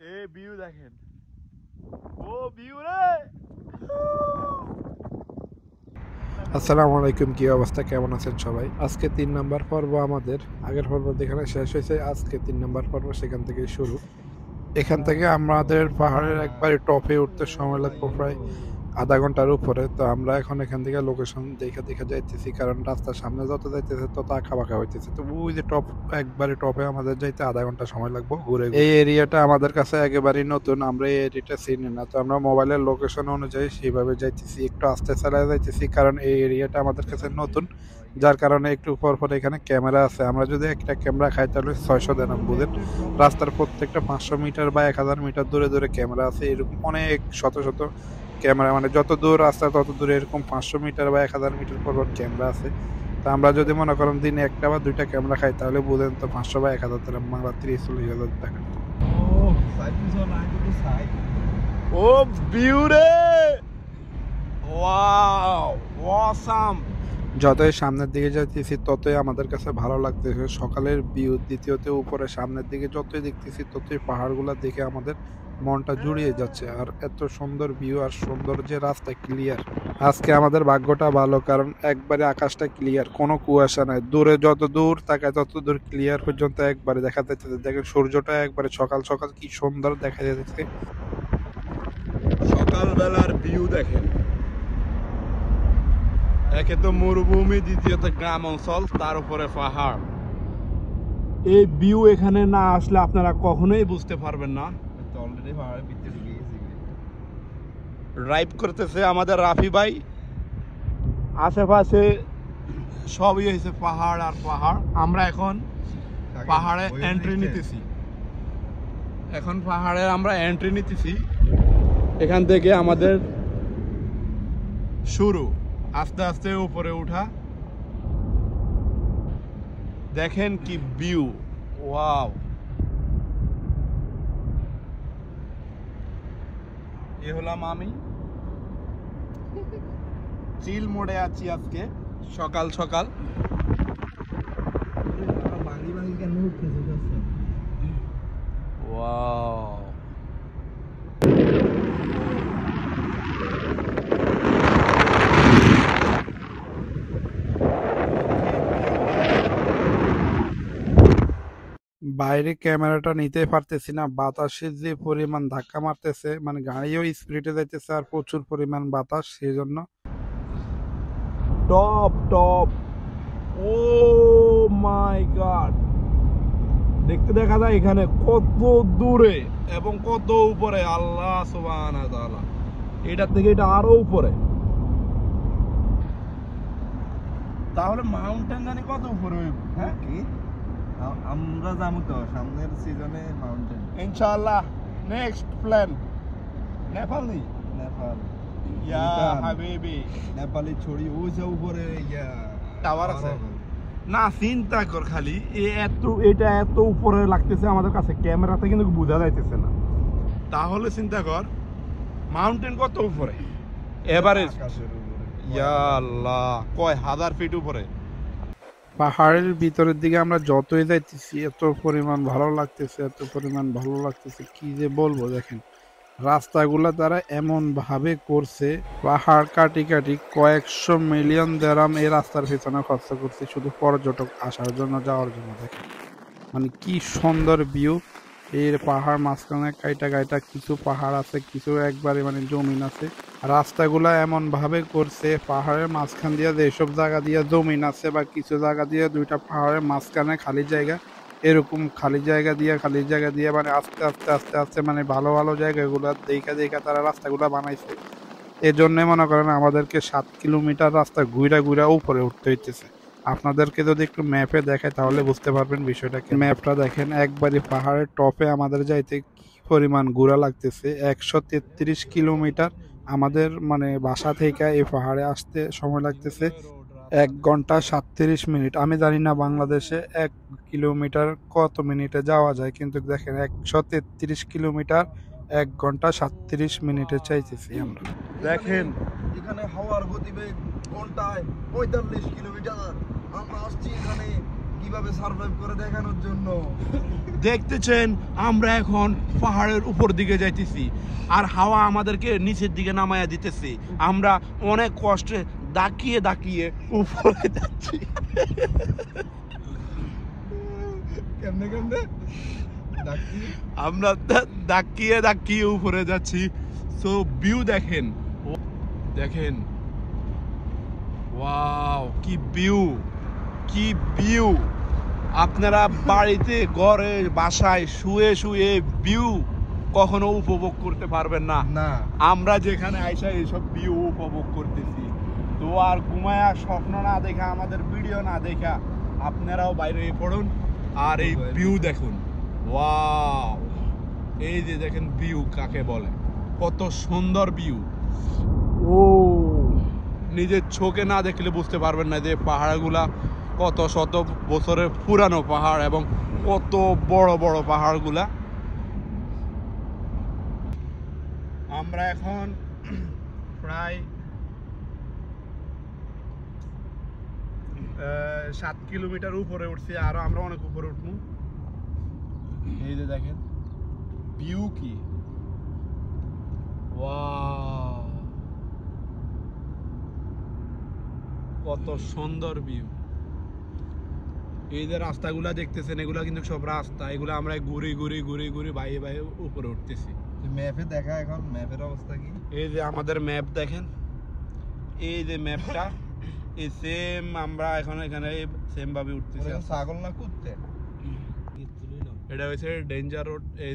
এই ভিউ দেখেন, ও ভিউ রে। আসসালামু আলাইকুম, কি অবস্থা, কেমন আছেন সবাই? আজকে 3 নাম্বার পর্ব আমাদের। আগের পর্ব যেখানে শেষ হয়েছে আজকে 3 নাম্বার পর্ব সেখান থেকে শুরু। এখান থেকে আমাদের পাহাড়ের একবারে টপে উঠতে সময় লাগবে প্রায় আধা ঘন্টার উপরে। তো আমরা এখন এখান থেকে লোকেশন দেখে দেখে যাইতেছি, কারণ রাস্তার সামনে যত যাইতেছে তত আঁকা বাঁকা হইতেছে। তো ওই যে টপ, একবারে টপে আমাদের যাইতে আধা ঘন্টা সময় লাগবে ঘুরে। এই এরিয়াটা আমাদের কাছে একেবারেই নতুন, আমরা এই এরিয়াটা চিনি না। তো আমরা মোবাইলের লোকেশন অনুযায়ী সেইভাবে যাইতেছি, একটু আস্তে চালায় যাইতেছি, কারণ এই এরিয়াটা আমাদের কাছে নতুন, যার কারণে একটু পর পর এখানে ক্যামেরা আছে। আমরা যদি একটা ক্যামেরা খাই তাহলে 600 দেনাম বুঝেন। রাস্তার প্রত্যেকটা 500 মিটার বা 1000 মিটার দূরে দূরে ক্যামেরা আছে, এরকম অনেক শত শত ক্যামেরা, মানে যত দূর রাস্তা তত দূরে এরকম 500 মিটার বা 1000 মিটার পর ক্যামেরা আছে। তো আমরা যদি মনে করেন দিনে একটা বা দুইটা ক্যামেরা খাই তাহলে বুঝেন তো 500 বা 1000 দিলাম বাংলা 30-40 টাকা। ও ভিউ রে, ওয়াও অসাম। যতই সামনের দিকে যাইতেছি ততই আমাদের কাছে ভালো লাগতেছে সকালের ভিউ। দ্বিতীয়ত উপরে সামনের দিকে যতই দেখতেছি ততই পাহাড়গুলো দেখে আমাদের মনটা জুড়িয়ে যাচ্ছে। আর এত সুন্দর ভিউ আর সুন্দর যে রাস্তা ক্লিয়ার। আজকে আমাদের ভাগ্যটা ভালো, কারণ একবারে আকাশটা ক্লিয়ার, কোনো কুয়াশা নাই। দূরে যত দূর তাকায় তত দূর ক্লিয়ার পর্যন্ত একবারে দেখা যাচ্ছে। দেখেন সূর্যটা একবারে সকাল সকাল কি সুন্দর দেখা যাচ্ছে। সকালবেলার ভিউ দেখেন, একে তো মরুভূমি, দ্বিতীয়ত গ্রাম অঞ্চল, তার উপরে পাহাড়। এই ভিউ এখানে না আসলে আপনারা কখনোই বুঝতে পারবেন না। অলরেডি পাহাড়ের ভিতরে ঢুকে গেছি। ড্রাইভ করতেছে আমাদের রাফি ভাই। আশেপাশে সবই হয়েছে পাহাড় আর পাহাড়। আমরা এখন পাহাড়ে এন্ট্রি নিতেছি। এখান থেকে আমাদের শুরু, আস্তে আস্তে উপরে উঠা। দেখেন কি ভিউ, ওয়াও। এ হলাম আমি, চিল মোড়ে আছি আজকে সকাল সকাল। ওয়াও, বাইরে ক্যামেরাটা নিতে পারতেছি না, বাতাসের যে পরিমাণ ধাক্কা মারতেছে, মানে গাড়িও স্পিডে যাইতেছে আর প্রচুর পরিমাণ বাতাস, সেই জন্য টপ টপ। ও মাই গড, দেখতে দেখা যায় এখানে কত দূরে এবং কত উপরে। আল্লাহ সুবহানাহু ওয়া তাআলা, এটার থেকে এটা আরো উপরে। তাহলে মাউন্টেন জানি কত উপরে হইব। হ্যাঁ, কি আমরা যাবো তো সামনের সিজনে মাউন্টেন ইনশাআল্লাহ। Next plan Nepali. নেপাল, ইয়া হাবিবি, নেপালি ছড়ি ওই যে উপরে টাওয়ার আছে না। চিন্তা কর খালি, এটা এত উপরে লাগতেছে আমাদের কাছে, ক্যামেরাতে কিন্তু বোঝা যাইতেছে না। তাহলে চিন্তা কর মাউন্টেন কত উপরে, এভারেজ। ইয়া আল্লাহ, কয় হাজার ফিট উপরে। পাহাড়ের ভিতরের দিকে আমরা যতই যাইতেছি এত পরিমাণ ভালো লাগতেছে, এত পরিমাণ ভালো লাগতেছে কি যে বলবো। দেখেন রাস্তাগুলা তারা এমন ভাবে করছে, পাহাড় কাটি কাটি কয়েকশো মিলিয়ন দেরাম এই রাস্তার পিছনে খরচ করছে শুধু পর্যটক আসার জন্য, যাওয়ার জন্য। দেখেন মানে কি সুন্দর ভিউ। এর পাহাড় মাঝখানে কাইটা কাইটা কিছু পাহাড় আছে, কিছু একবারে মানে জমিন আছে। রাস্তাগুলা এমন ভাবে করছে পাহাড়ের মাঝখান দিয়ে, যেসব জায়গা দিয়ে জমিন আছে বা কিছু জায়গা দিয়ে দুইটা পাহাড়ের মাঝখানে খালি জায়গা, এরকম খালি জায়গা দিয়ে মানে আস্তে আস্তে আস্তে আস্তে মানে ভালো ভালো জায়গাগুলো দেখা দেখা তারা রাস্তাগুলা বানাইছে। এজন্যই মনে করেন আমাদেরকে 7 কিলোমিটার রাস্তা ঘুরা ঘুরা উপরে উঠতে হইতেছে। আপনাদেরকে যদি একটু ম্যাপে দেখায় তাহলে বুঝতে পারবেন বিষয়টাকে। ম্যাপটা দেখেন, একবারে পাহাড়ের টপে আমাদের যাইতে কি পরিমাণ ঘোরা লাগতেছে। 133 কিলোমিটার আমাদের মানে বাসা থেকে এই পাহাড়ে আসতে সময় লাগতেছে 1 ঘন্টা 37 মিনিট। আমি জানি না বাংলাদেশে 1 কিলোমিটার কত মিনিটে যাওয়া যায়, কিন্তু দেখেন 133 কিলোমিটার 1 ঘন্টা 37 মিনিটে চাইতেছি আমরা। দেখেন এখানে হাওয়ার গতিবেগ ঘন্টায় 45 কিলোমিটার। আমরা আসছি এখানে কিভাবে সার্ভাইভ করে দেখানোর জন্য। দেখতেছেন আমরা এখন পাহাড়ের উপর দিকে যাইতেছি আর হাওয়া আমাদেরকে নিচের দিকে নামায়া দিতেছে। আমরা অনেক কষ্টে দাকিয়ে দাকিয়ে উপরে যাচ্ছি। কেমনে কেমনে আমরা দাকিয়ে দাকিয়ে উপরে যাচ্ছি। সো ভিউ দেখেন, দেখেন, ওয়াও কি ভিউ, কি ভিউ। আপনারা বাড়িতে ঘরে বাসায় শুয়ে শুয়ে ভিউ কখনো উপভোগ করতে পারবেন না। না আমরা যেখানে আইসা এইসব ভিউ উপভোগ করতেছি। তো আর ঘুমায়া স্বপ্ন না দেখা, আমাদের ভিডিও না দেখা আপনারাও বাইরে পড়ুন আর এই ভিউ দেখুন। ওয়াও, এই যে দেখেন ভিউ কাকে বলে, কত সুন্দর ভিউ। ও নিজের চোখে না দেখলে বুঝতে পারবেন না যে পাহাড়গুলা কত শত বছরের পুরানো পাহাড় এবং কত বড় বড় পাহাড়গুলা। আমরা এখন প্রায় 7 কিলোমিটার উপরে উঠছি, আরো আমরা অনেক উপরে উঠবো। এই যে দেখেন ভিউ কি, ওয়াও কত সুন্দর ভিউ। এই যে রাস্তাগুলা দেখতেছেন এগুলা কিন্তু সব রাস্তা, এগুলো আমরা ঘুরি ঘুরি ঘুরি ঘুরি বাইরে বাইরে উপরে উঠতেছি। ম্যাপে দেখা এখন ম্যাপের অবস্থা কি। এই যে আমাদের ম্যাপ দেখেন, এই যে ম্যাপটা এই সেম আমরা এখন এখানে সেম ভাবে উঠতেছি। ছাগল না কুত্তে। এটা হচ্ছে ডেঞ্জার রোড। এই